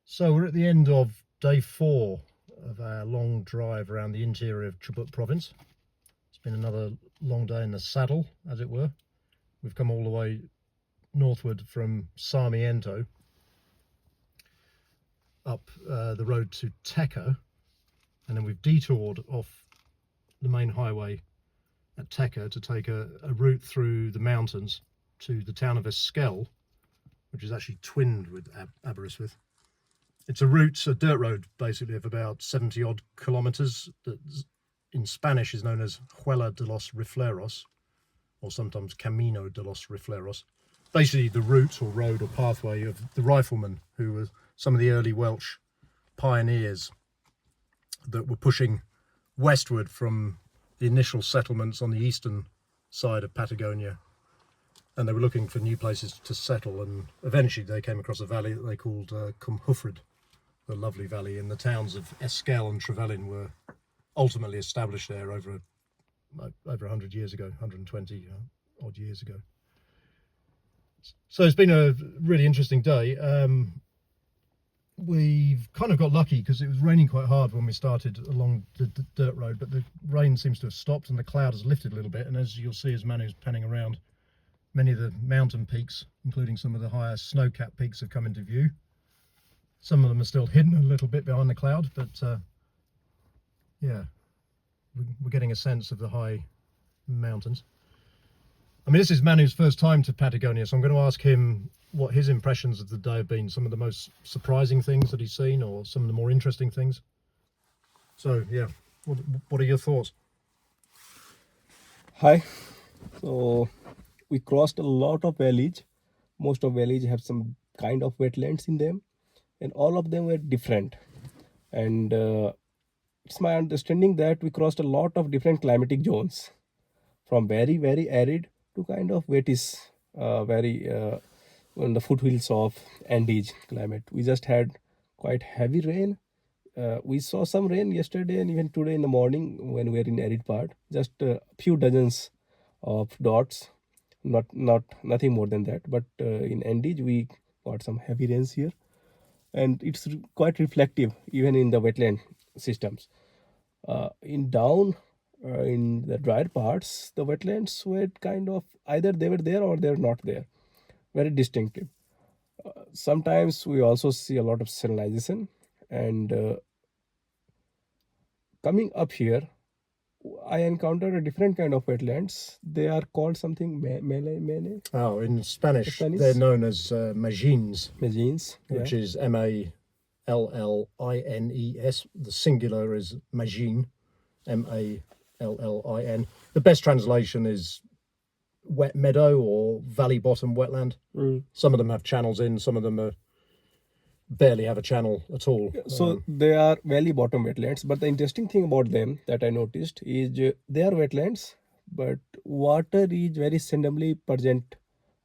So we're at the end of day 4 of our long drive around the interior of Chubut province. It's been another long day in the saddle, as it were. We've come all the way northward from Sarmiento up the road to Teca, and then we've detoured off the main highway at Teca to take a route through the mountains to the town of Esquel, which is actually twinned with Aberystwyth. It's a dirt road basically of about 70 odd kilometers that in Spanish is known as Huela de los Rifleros, or sometimes Camino de los Rifleros. Basically the route or road or pathway of the riflemen who were some of the early Welsh pioneers that were pushing westward from the initial settlements on the eastern side of Patagonia, and they were looking for new places to settle, and eventually they came across a valley that they called Cwmhwfryd, the lovely valley, and the towns of Esquel and Trevelin were ultimately established there over 100 years ago, 120 odd years ago. So it's been a really interesting day. We've kind of got lucky because it was raining quite hard when we started along the dirt road, but the rain seems to have stopped and the cloud has lifted a little bit, and as you'll see as Manu's panning around, many of the mountain peaks, including some of the higher snow-capped peaks, have come into view. Some of them are still hidden a little bit behind the cloud, but yeah, we're getting a sense of the high mountains. I mean, this is Manu's first time to Patagonia, so I'm going to ask him what his impressions of the day have been, some of the most surprising things that he's seen or some of the more interesting things. So yeah, what are your thoughts? Hi. So we crossed a lot of valleys. Most of valleys have some kind of wetlands in them, and all of them were different. And it's my understanding that we crossed a lot of different climatic zones, from very, very arid to kind of wetish, very on the foothills of Andes climate. We just had quite heavy rain. We saw some rain yesterday and even today in the morning when we were in arid part. Just a few dozens of dots, nothing more than that. But in Andes we got some heavy rains here, and it's quite reflective even in the wetland systems. In the drier parts, the wetlands were kind of either they were there or they're not there, very distinctive. Sometimes we also see a lot of salinization, and coming up here, I encountered a different kind of wetlands. They are called something mele. Oh, in Spanish, Spanish? they're known as majins, Magines, which yeah. is M-A-L-L-I-N-E-S. The singular is magine, M-A-L-L-I-N. The best translation is wet meadow or valley bottom wetland. Some of them have channels in, some of them barely have a channel at all. So they are valley bottom wetlands, but the interesting thing about them that I noticed is they are wetlands, but water is very seldomly present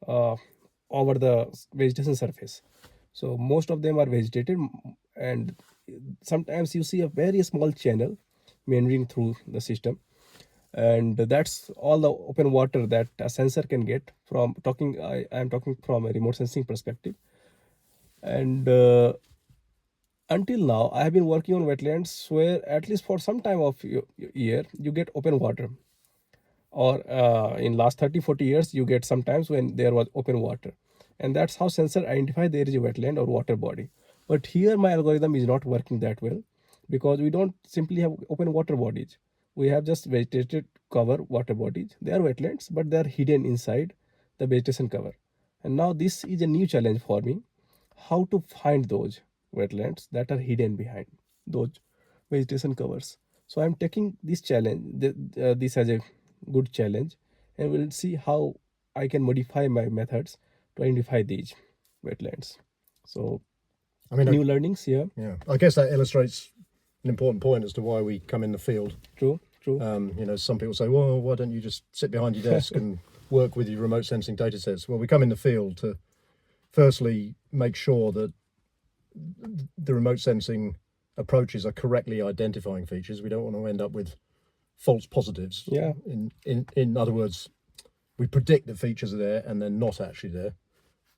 over the vegetation surface. So most of them are vegetated, and sometimes you see a very small channel meandering through the system, and that's all the open water that a sensor can get from talking. I am talking from a remote sensing perspective. And until now I have been working on wetlands where at least for some time of year you get open water, or in last 30-40 years you get sometimes when there was open water, and that's how sensor identify there is a wetland or water body. But here my algorithm is not working that well, because we don't simply have open water bodies. We have just vegetated cover water bodies. They are wetlands, but they are hidden inside the vegetation cover. And now this is a new challenge for me, how to find those wetlands that are hidden behind those vegetation covers. So I'm taking this challenge, this as a good challenge, and we'll see how I can modify my methods to identify these wetlands. So I mean, new learnings here. Yeah, I guess that illustrates an important point as to why we come in the field. True. You know, some people say, well, why don't you just sit behind your desk and work with your remote sensing data sets? Well, we come in the field to firstly make sure that the remote sensing approaches are correctly identifying features. We don't want to end up with false positives. Yeah. In other words, we predict that features are there and they're not actually there.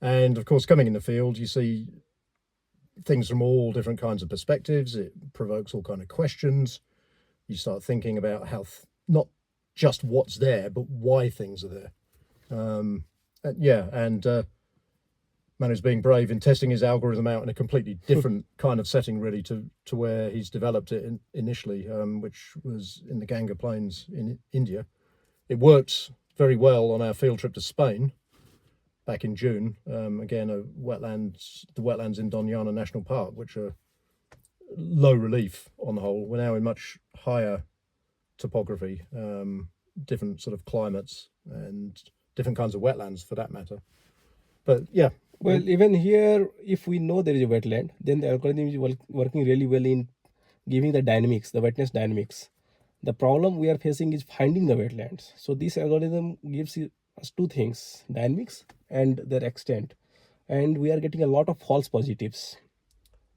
And of course, coming in the field, you see things from all different kinds of perspectives. It provokes all kind of questions. You start thinking about how not just what's there, but why things are there. Manu's being brave in testing his algorithm out in a completely different kind of setting, really, to where he's developed it initially, which was in the Ganga Plains in India. It worked very well on our field trip to Spain back in June. Again, the wetlands in Doñana National Park, which are low relief on the whole. We're now in much higher topography, different sort of climates and different kinds of wetlands for that matter. But yeah. Well, even here, if we know there is a wetland, then the algorithm is working really well in giving the dynamics, the wetness dynamics. The problem we are facing is finding the wetlands. So this algorithm gives us two things, dynamics and their extent. And we are getting a lot of false positives.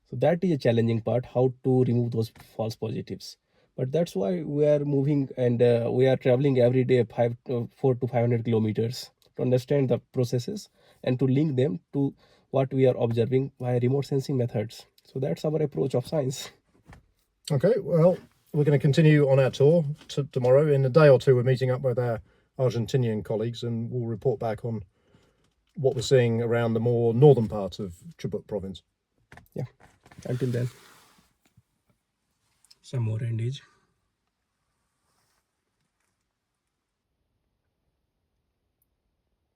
So that is a challenging part, how to remove those false positives. But that's why we are moving and we are traveling every day 4 to 500 kilometers to understand the processes and to link them to what we are observing by remote sensing methods. So that's our approach of science. Okay, well, we're going to continue on our tour tomorrow. In a day or two, we're meeting up with our Argentinian colleagues and we'll report back on what we're seeing around the more northern part of Chubut province. Yeah, until then, some more endage.